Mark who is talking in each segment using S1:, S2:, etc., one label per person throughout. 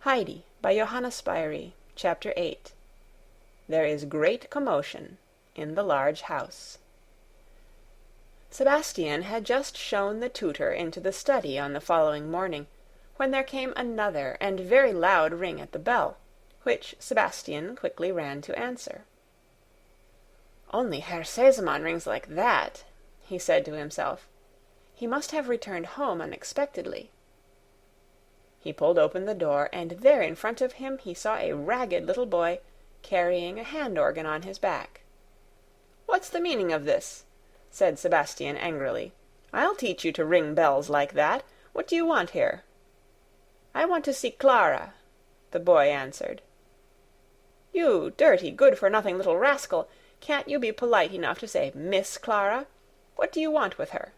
S1: Heidi by Johanna Spyri, Chapter 8. There is great commotion in the large house. Sebastian had just shown the tutor into the study on the following morning, when there came another and very loud ring at the bell, which Sebastian quickly ran to answer. "Only Herr Sesemann rings like that," he said to himself. "He must have returned home unexpectedly." He pulled open the door, and there in front of him he saw a ragged little boy carrying a hand-organ on his back. "What's the meaning of this?" said Sebastian angrily. "I'll teach you to ring bells like that. What do you want here?" "I want to see Clara," the boy answered. "You dirty, good-for-nothing little rascal! Can't you be polite enough to say Miss Clara? What do you want with her?"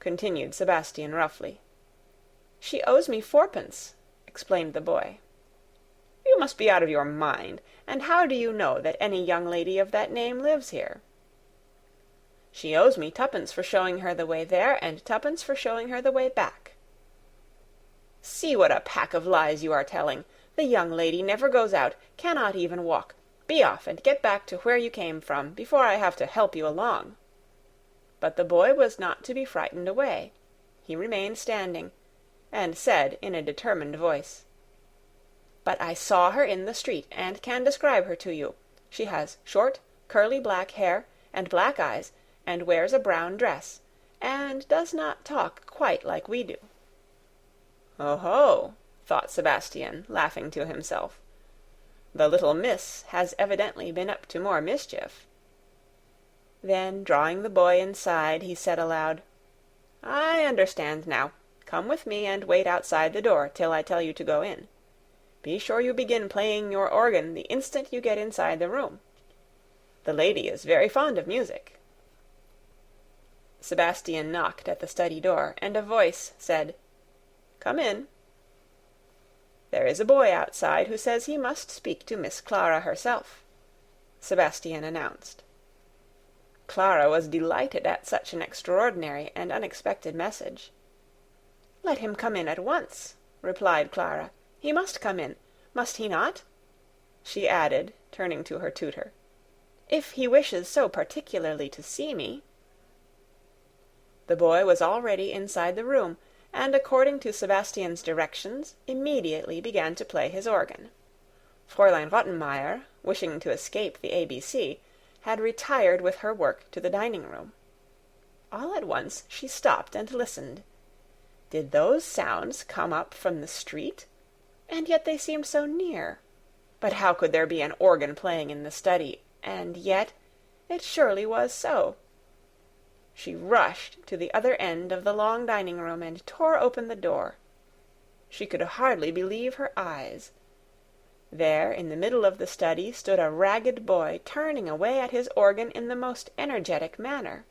S1: continued Sebastian roughly. "She owes me 4d," explained the boy. "You must be out of your mind. And how do you know that any young lady of that name lives here?" "She owes me 2d for showing her the way there, and 2d for showing her the way back." "See what a pack of lies you are telling. The young lady never goes out, cannot even walk. Be off and get back to where you came from, before I have to help you along." But the boy was not to be frightened away. He remained standing, and said in a determined voice, "But I saw her in the street, and can describe her to you. She has short, curly black hair, and black eyes, and wears a brown dress, and does not talk quite like we do." "Oh-ho!" thought Sebastian, laughing to himself. "The little miss has evidently been up to more mischief." Then, drawing the boy inside, he said aloud, "I understand now. Come with me and wait outside the door till I tell you to go in. Be sure you begin playing your organ the instant you get inside the room. The lady is very fond of music." Sebastian knocked at the study door, and a voice said, "Come in." "There is a boy outside who says he must speak to Miss Clara herself," Sebastian announced. Clara was delighted at such an extraordinary and unexpected message. "Let him come in at once," replied Clara. "He must come in, must he not?" she added, turning to her tutor, "if he wishes so particularly to see me." The boy was already inside the room, and according to Sebastian's directions, immediately began to play his organ. Fräulein Rottenmeier, wishing to escape the ABC, had retired with her work to the dining-room. All at once she stopped and listened. Did those sounds come up from the street? And yet they seemed so near. But how could there be an organ playing in the study? And yet it surely was so. She rushed to the other end of the long dining-room and tore open the door. She could hardly believe her eyes. There, in the middle of the study, stood a ragged boy turning away at his organ in the most energetic manner.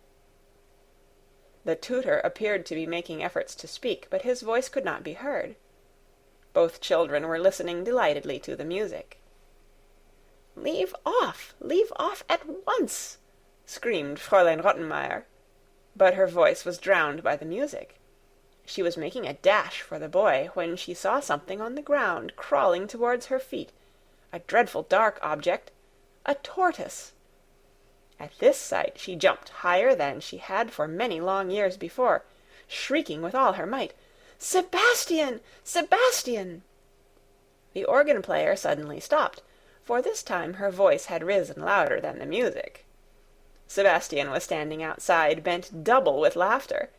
S1: The tutor appeared to be making efforts to speak, but his voice could not be heard. Both children were listening delightedly to the music. Leave off at once!" screamed Fräulein Rottenmeier. But her voice was drowned by the music. She was making a dash for the boy, when she saw something on the ground crawling towards her feet, a dreadful dark object, a tortoise. At this sight she jumped higher than she had for many long years before, shrieking with all her might, "Sebastian! Sebastian!" The organ-player suddenly stopped, for this time her voice had risen louder than the music. Sebastian was standing outside, bent double with laughter,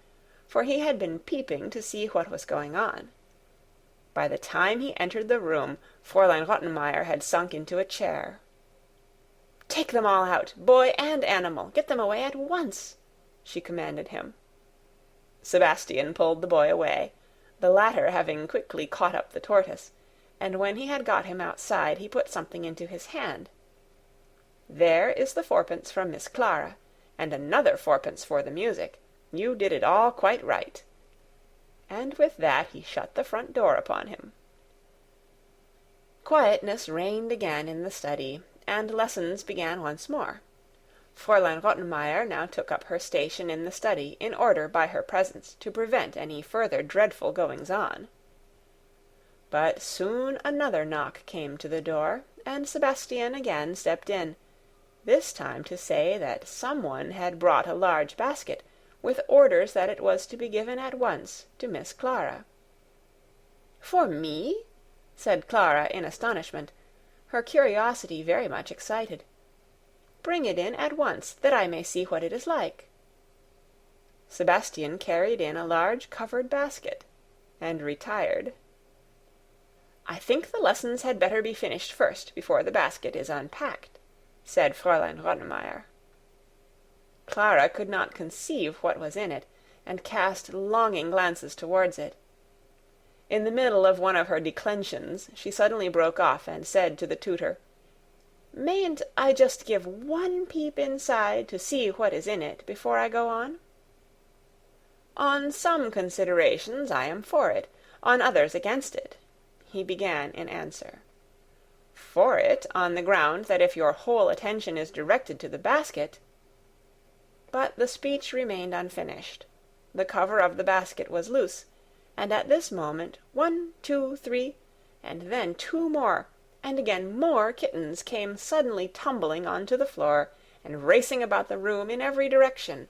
S1: for he had been peeping to see what was going on. By the time he entered the room, Fräulein Rottenmeier had sunk into a chair. "Take them all out, boy and animal. Get them away at once," she commanded him. Sebastian pulled the boy away, the latter having quickly caught up the tortoise, and when he had got him outside he put something into his hand. "There is the 4d from Miss Clara, and another 4d for the music. You did it all quite right." And with that he shut the front door upon him. Quietness reigned again in the study, and lessons began once more. Fräulein Rottenmeier now took up her station in the study in order by her presence to prevent any further dreadful goings-on. But soon another knock came to the door, and Sebastian again stepped in, this time to say that someone had brought a large basket, with orders that it was to be given at once to Miss Clara. "For me?" said Clara in astonishment, her curiosity very much excited. "Bring it in at once, that I may see what it is like." Sebastian carried in a large covered basket, and retired. "I think the lessons had better be finished first, before the basket is unpacked," said Fräulein Rottenmeier. Clara could not conceive what was in it, and cast longing glances towards it. In the middle of one of her declensions she suddenly broke off and said to the tutor, "Mayn't I just give one peep inside to see what is in it before I go on?" "On some considerations I am for it, on others against it," he began in answer. "For it, on the ground that if your whole attention is directed to the basket—" But the speech remained unfinished. The cover of the basket was loose, and at this moment 1, 2, 3, and then 2 more, and again more kittens came suddenly tumbling onto the floor and racing about the room in every direction,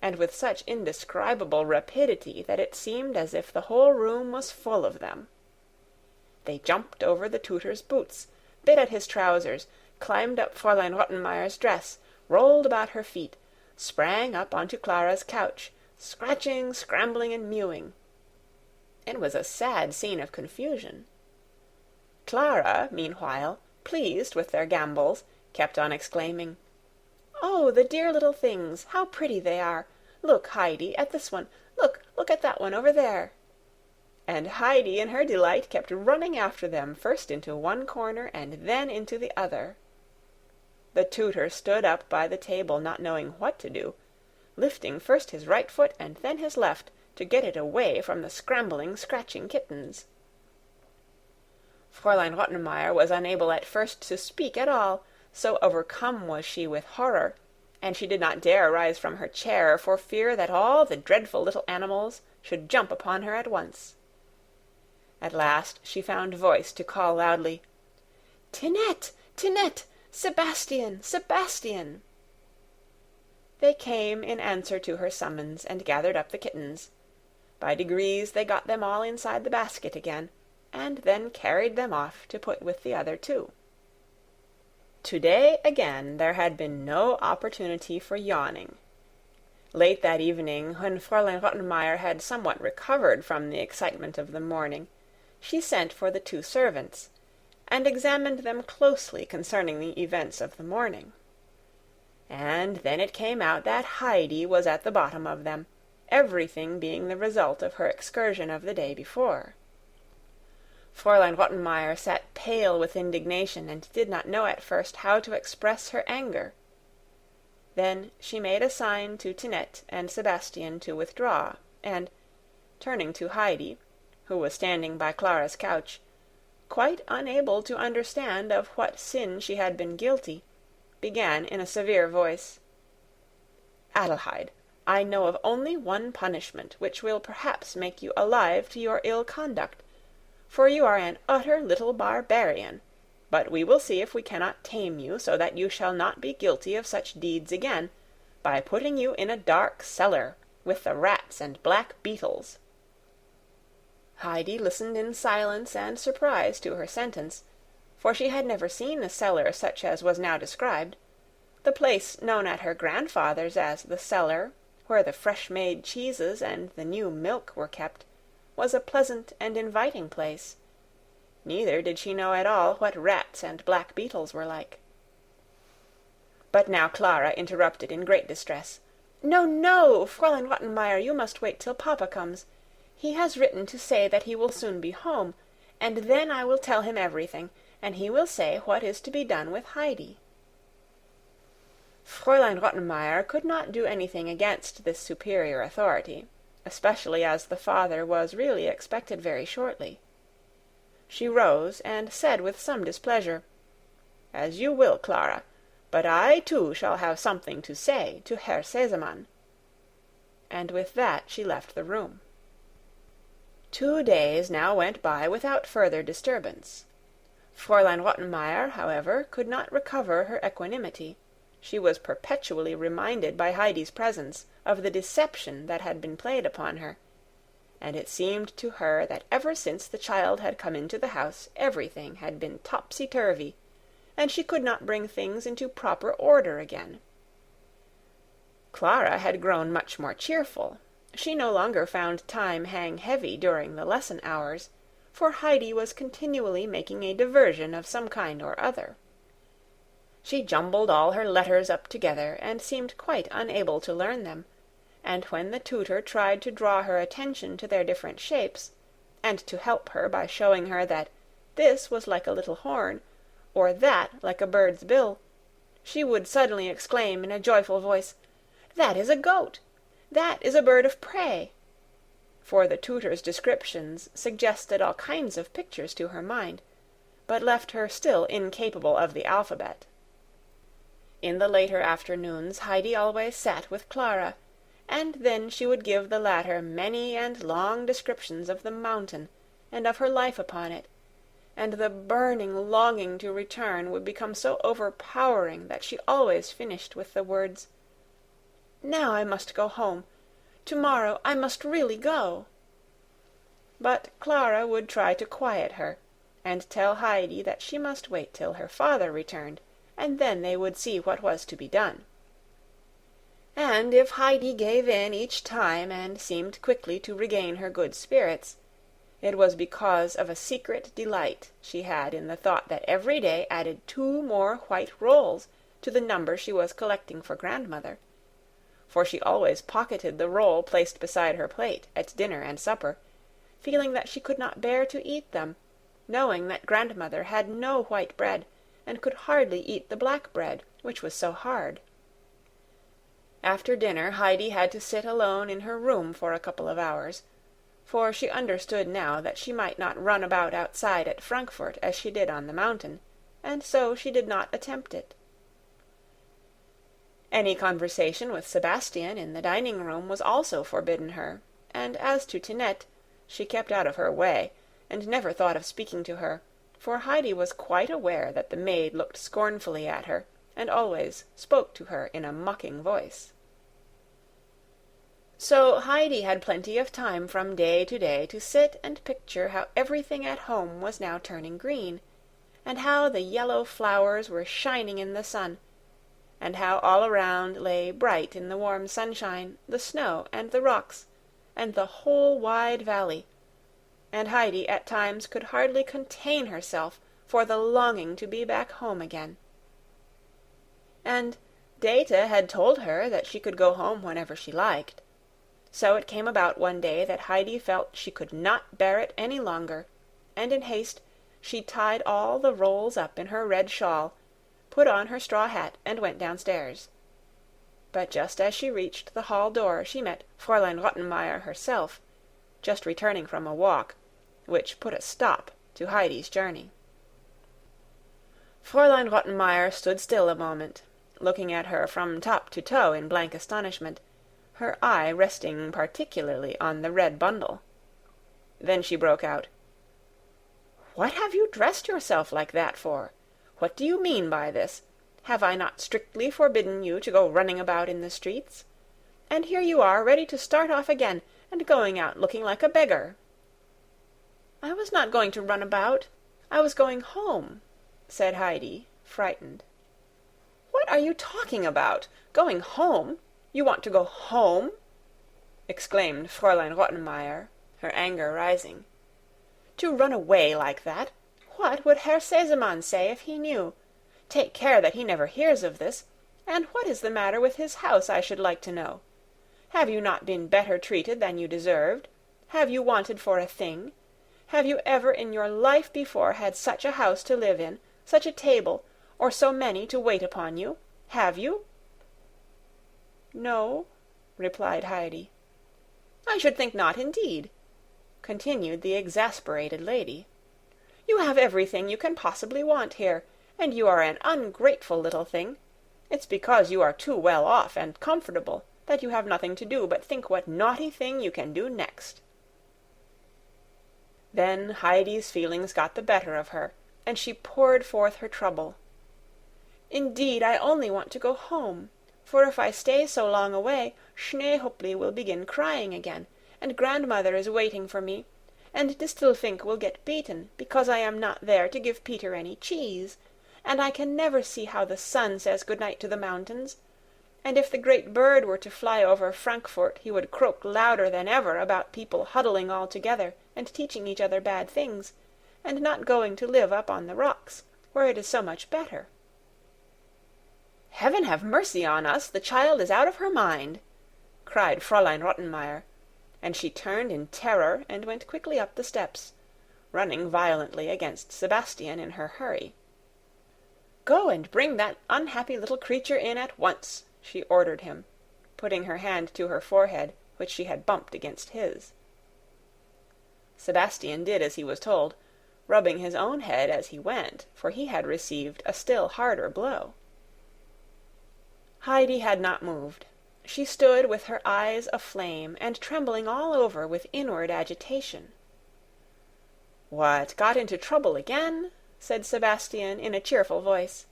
S1: and with such indescribable rapidity that it seemed as if the whole room was full of them. They jumped over the tutor's boots, bit at his trousers, climbed up Fräulein Rottenmeier's dress, rolled about her feet, sprang up onto Clara's couch, scratching, scrambling, and mewing. It was a sad scene of confusion. Clara, meanwhile, pleased with their gambols, kept on exclaiming, "Oh, the dear little things! How pretty they are! Look, Heidi, at this one! Look at that one over there!" And Heidi in her delight kept running after them, first into one corner and then into the other. The tutor stood up by the table, not knowing what to do, lifting first his right foot and then his left, to get it away from the scrambling, scratching kittens. Fräulein Rottenmeier was unable at first to speak at all, so overcome was she with horror, and she did not dare rise from her chair for fear that all the dreadful little animals should jump upon her at once. At last she found voice to call loudly, "Tinette! Tinette! Sebastian! Sebastian!" They came in answer to her summons, and gathered up the kittens. By degrees they got them all inside the basket again, and then carried them off to put with the other 2. Today again there had been no opportunity for yawning. Late that evening, when Fräulein Rottenmeier had somewhat recovered from the excitement of the morning, she sent for the 2 servants, and examined them closely concerning the events of the morning. And then it came out that Heidi was at the bottom of them, everything being the result of her excursion of the day before. Fräulein Rottenmeier sat pale with indignation, and did not know at first how to express her anger. Then she made a sign to Tinette and Sebastian to withdraw, and, turning to Heidi, who was standing by Clara's couch, quite unable to understand of what sin she had been guilty, began in a severe voice, "Adelheid, I know of only one punishment which will perhaps make you alive to your ill conduct, for you are an utter little barbarian, but we will see if we cannot tame you so that you shall not be guilty of such deeds again, by putting you in a dark cellar, with the rats and black beetles." Heidi listened in silence and surprise to her sentence, for she had never seen a cellar such as was now described. The place known at her grandfather's as the cellar, where the fresh-made cheeses and the new milk were kept, was a pleasant and inviting place. Neither did she know at all what rats and black beetles were like. But now Clara interrupted in great distress. "No, no, Fräulein Rottenmeier, you must wait till papa comes. He has written to say that he will soon be home, and then I will tell him everything, and he will say what is to be done with Heidi." Fräulein Rottenmeier could not do anything against this superior authority, especially as the father was really expected very shortly. She rose and said with some displeasure, "As you will, Clara, but I too shall have something to say to Herr Sesemann." And with that she left the room. 2 days now went by without further disturbance. Fräulein Rottenmeier, however, could not recover her equanimity. She was perpetually reminded by Heidi's presence of the deception that had been played upon her, and it seemed to her that ever since the child had come into the house everything had been topsy-turvy, and she could not bring things into proper order again. Clara had grown much more cheerful. She no longer found time hang heavy during the lesson hours, for Heidi was continually making a diversion of some kind or other. She jumbled all her letters up together, and seemed quite unable to learn them, and when the tutor tried to draw her attention to their different shapes, and to help her by showing her that this was like a little horn, or that like a bird's bill, she would suddenly exclaim in a joyful voice, "That is a goat! That is a bird of prey!" For the tutor's descriptions suggested all kinds of pictures to her mind, but left her still incapable of the alphabet. In the later afternoons Heidi always sat with Clara, and then she would give the latter many and long descriptions of the mountain and of her life upon it, and the burning longing to return would become so overpowering that she always finished with the words, "Now I must go home. Tomorrow I must really go." But Clara would try to quiet her, and tell Heidi that she must wait till her father returned, and then they would see what was to be done. And if Heidi gave in each time and seemed quickly to regain her good spirits, it was because of a secret delight she had in the thought that every day added 2 more white rolls to the number she was collecting for grandmother, for she always pocketed the roll placed beside her plate at dinner and supper, feeling that she could not bear to eat them, knowing that grandmother had no white bread, and could hardly eat the black bread, which was so hard. After dinner Heidi had to sit alone in her room for a couple of hours, for she understood now that she might not run about outside at Frankfurt as she did on the mountain, and so she did not attempt it. Any conversation with Sebastian in the dining-room was also forbidden her, and as to Tinette, she kept out of her way, and never thought of speaking to her, for Heidi was quite aware that the maid looked scornfully at her, and always spoke to her in a mocking voice. So Heidi had plenty of time from day to day to sit and picture how everything at home was now turning green, and how the yellow flowers were shining in the sun, and how all around lay bright in the warm sunshine the snow and the rocks, and the whole wide valley, and Heidi at times could hardly contain herself for the longing to be back home again. And Dete had told her that she could go home whenever she liked. So it came about one day that Heidi felt she could not bear it any longer, and in haste she tied all the rolls up in her red shawl, put on her straw hat, and went downstairs. But just as she reached the hall door she met Fräulein Rottenmeier herself, just returning from a walk, which put a stop to Heidi's journey. Fräulein Rottenmeier stood still a moment, looking at her from top to toe in blank astonishment, her eye resting particularly on the red bundle. Then she broke out, "What have you dressed yourself like that for? What do you mean by this? Have I not strictly forbidden you to go running about in the streets? And here you are ready to start off again, and going out looking like a beggar." "I was not going to run about. I was going home," said Heidi, frightened. "What are you talking about? Going home? You want to go home?" exclaimed Fräulein Rottenmeier, her anger rising. "To run away like that? What would Herr Sesemann say if he knew? Take care that he never hears of this. And what is the matter with his house, I should like to know? Have you not been better treated than you deserved? Have you wanted for a thing? Have you ever in your life before had such a house to live in, such a table, or so many to wait upon you? Have you?" "No," replied Heidi. "I should think not, indeed," continued the exasperated lady. "You have everything you can possibly want here, and you are an ungrateful little thing. It's because you are too well off and comfortable that you have nothing to do but think what naughty thing you can do next." Then Heidi's feelings got the better of her, and she poured forth her trouble. "Indeed, I only want to go home, for if I stay so long away, Schneehopli will begin crying again, and grandmother is waiting for me, and Distelfink will get beaten because I am not there to give Peter any cheese, and I can never see how the sun says good night to the mountains, and if the great bird were to fly over Frankfort he would croak louder than ever about people huddling all together and teaching each other bad things, and not going to live up on the rocks, where it is so much better." "Heaven have mercy on us, the child is out of her mind!" cried Fräulein Rottenmeier, and she turned in terror and went quickly up the steps, running violently against Sebastian in her hurry. "Go and bring that unhappy little creature in at once," she ordered him, putting her hand to her forehead, which she had bumped against his. Sebastian did as he was told, rubbing his own head as he went, for he had received a still harder blow. Heidi had not moved. She stood with her eyes aflame and trembling all over with inward agitation. "What, got into trouble again?" said Sebastian in a cheerful voice.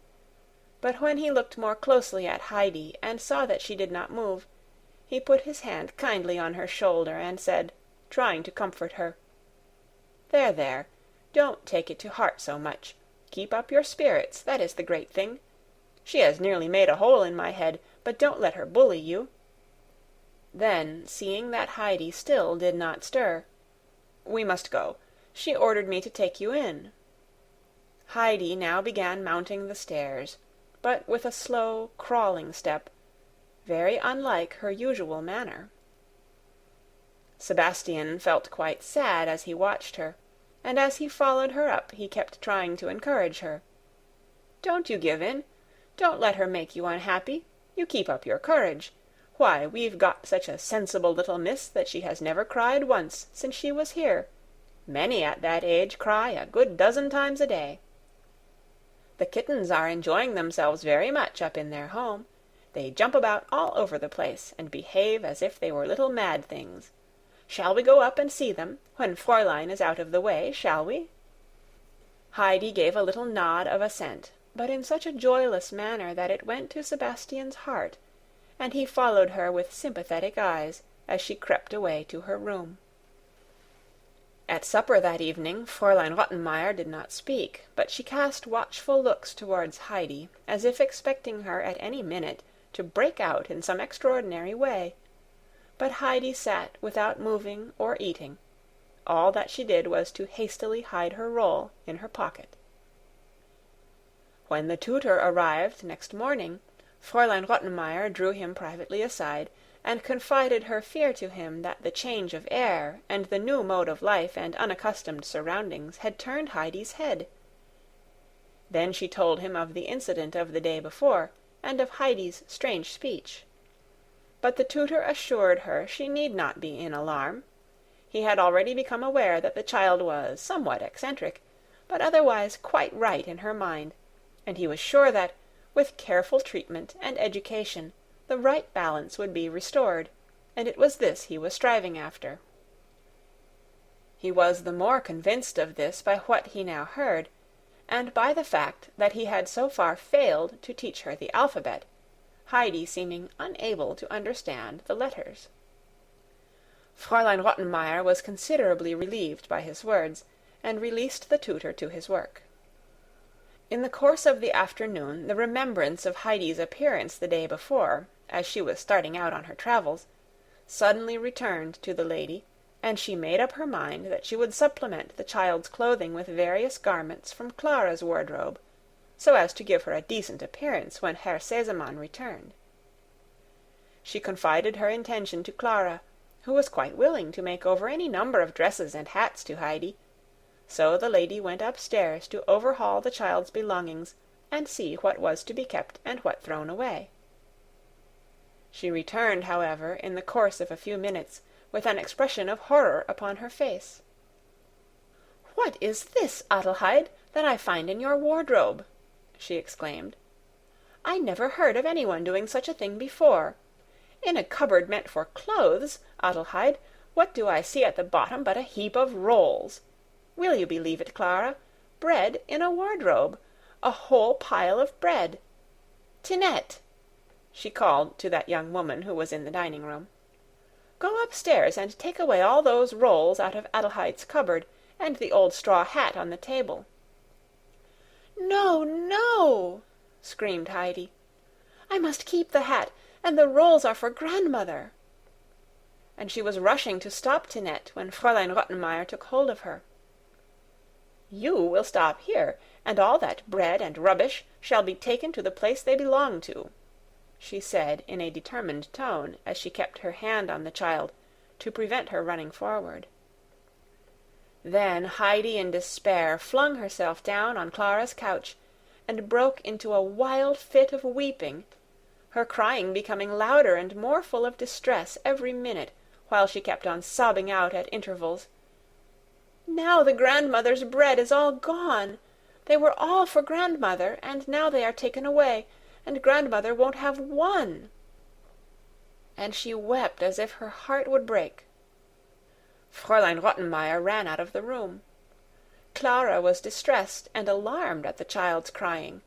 S1: But when he looked more closely at Heidi and saw that she did not move, he put his hand kindly on her shoulder and said, trying to comfort her, "There, there, don't take it to heart so much. Keep up your spirits, that is the great thing. She has nearly made a hole in my head, but don't let her bully you." Then, seeing that Heidi still did not stir, "We must go. She ordered me to take you in." Heidi now began mounting the stairs, but with a slow, crawling step, very unlike her usual manner. Sebastian felt quite sad as he watched her, and as he followed her up he kept trying to encourage her. "Don't you give in. Don't let her make you unhappy. You keep up your courage. Why, we've got such a sensible little miss that she has never cried once since she was here. Many at that age cry a good dozen times a day. The kittens are enjoying themselves very much up in their home. They jump about all over the place, and behave as if they were little mad things. Shall we go up and see them, when Fräulein is out of the way, shall we?" Heidi gave a little nod of assent, but in such a joyless manner that it went to Sebastian's heart, and he followed her with sympathetic eyes as she crept away to her room. At supper that evening Fräulein Rottenmeier did not speak, but she cast watchful looks towards Heidi, as if expecting her at any minute to break out in some extraordinary way. But Heidi sat without moving or eating. All that she did was to hastily hide her roll in her pocket. When the tutor arrived next morning, Fräulein Rottenmeier drew him privately aside, and confided her fear to him that the change of air and the new mode of life and unaccustomed surroundings had turned Heidi's head. Then she told him of the incident of the day before, and of Heidi's strange speech. But the tutor assured her she need not be in alarm. He had already become aware that the child was somewhat eccentric, but otherwise quite right in her mind, and he was sure that, with careful treatment and education, the right balance would be restored, and it was this he was striving after. He was the more convinced of this by what he now heard, and by the fact that he had so far failed to teach her the alphabet, Heidi seeming unable to understand the letters. Fräulein Rottenmeier was considerably relieved by his words, and released the tutor to his work. In the course of the afternoon the remembrance of Heidi's appearance the day before, as she was starting out on her travels, suddenly returned to the lady, and she made up her mind that she would supplement the child's clothing with various garments from Clara's wardrobe, so as to give her a decent appearance when Herr Sesemann returned. She confided her intention to Clara, who was quite willing to make over any number of dresses and hats to Heidi, so the lady went upstairs to overhaul the child's belongings and see what was to be kept and what thrown away. She returned, however, in the course of a few minutes, with an expression of horror upon her face. "What is this, Adelheid, that I find in your wardrobe?" she exclaimed. "I never heard of anyone doing such a thing before. In a cupboard meant for clothes, Adelheid, what do I see at the bottom but a heap of rolls? Will you believe it, Clara? Bread in a wardrobe! A whole pile of bread! Tinette!" she called to that young woman who was in the dining-room. "Go upstairs and take away all those rolls out of Adelheide's cupboard, and the old straw hat on the table." "No, no!" screamed Heidi. "I must keep the hat, and the rolls are for grandmother." And she was rushing to stop Tinette when Fräulein Rottenmeier took hold of her. "You will stop here, and all that bread and rubbish shall be taken to the place they belong to," she said in a determined tone, as she kept her hand on the child to prevent her running forward. Then Heidi in despair flung herself down on Clara's couch and broke into a wild fit of weeping, her crying becoming louder and more full of distress every minute, while she kept on sobbing out at intervals, "Now the grandmother's bread is all gone. They were all for grandmother, and now they are taken away, and grandmother won't have one." And she wept as if her heart would break. Fräulein Rottenmeier ran out of the room. Clara was distressed and alarmed at the child's crying.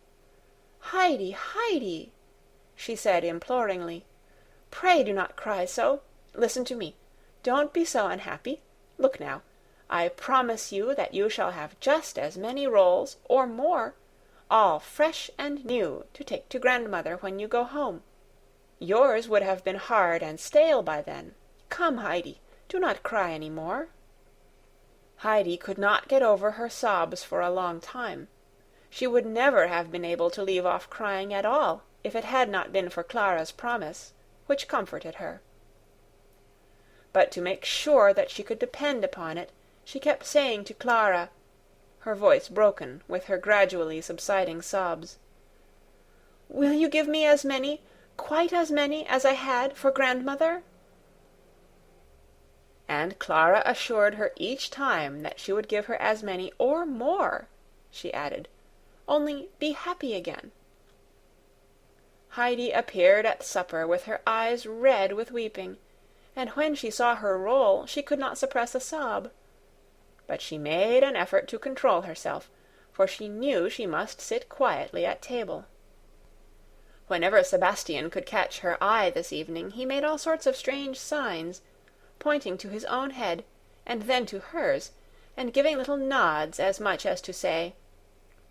S1: "Heidi, Heidi," she said imploringly, "pray do not cry so. Listen to me. Don't be so unhappy. Look now. I promise you that you shall have just as many rolls, or more, all fresh and new, to take to grandmother when you go home. Yours would have been hard and stale by then. Come, Heidi, do not cry any more." Heidi could not get over her sobs for a long time. She would never have been able to leave off crying at all if it had not been for Clara's promise, which comforted her. But to make sure that she could depend upon it, she kept saying to Clara, her voice broken with her gradually subsiding sobs, "Will you give me as many, quite as many as I had for grandmother?" And Clara assured her each time that she would give her as many or more, she added, "only be happy again." Heidi appeared at supper with her eyes red with weeping, and when she saw her roll she could not suppress a sob. But she made an effort to control herself, for she knew she must sit quietly at table. Whenever Sebastian could catch her eye this evening, he made all sorts of strange signs, pointing to his own head, and then to hers, and giving little nods as much as to say,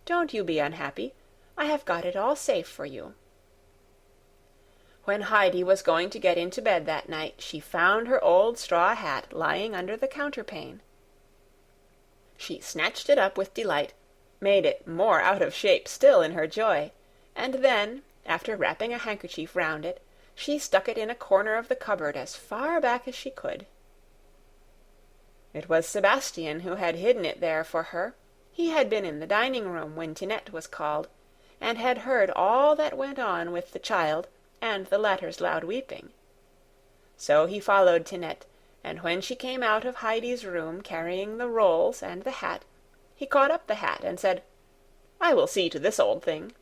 S1: "Don't you be unhappy. I have got it all safe for you." When Heidi was going to get into bed that night, she found her old straw hat lying under the counterpane. She snatched it up with delight, made it more out of shape still in her joy, and then, after wrapping a handkerchief round it, she stuck it in a corner of the cupboard as far back as she could. It was Sebastian who had hidden it there for her. He had been in the dining-room when Tinette was called, and had heard all that went on with the child and the latter's loud weeping. So he followed Tinette, and when she came out of Heidi's room carrying the rolls and the hat, he caught up the hat and said, "I will see to this old thing."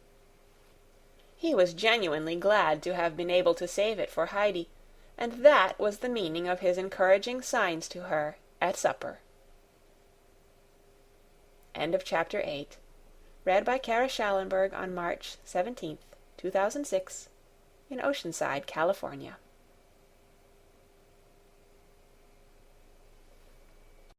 S1: He was genuinely glad to have been able to save it for Heidi, and that was the meaning of his encouraging signs to her at supper. End of Chapter 8. Read by Kara Schallenberg on March 17th, 2006, in Oceanside, California.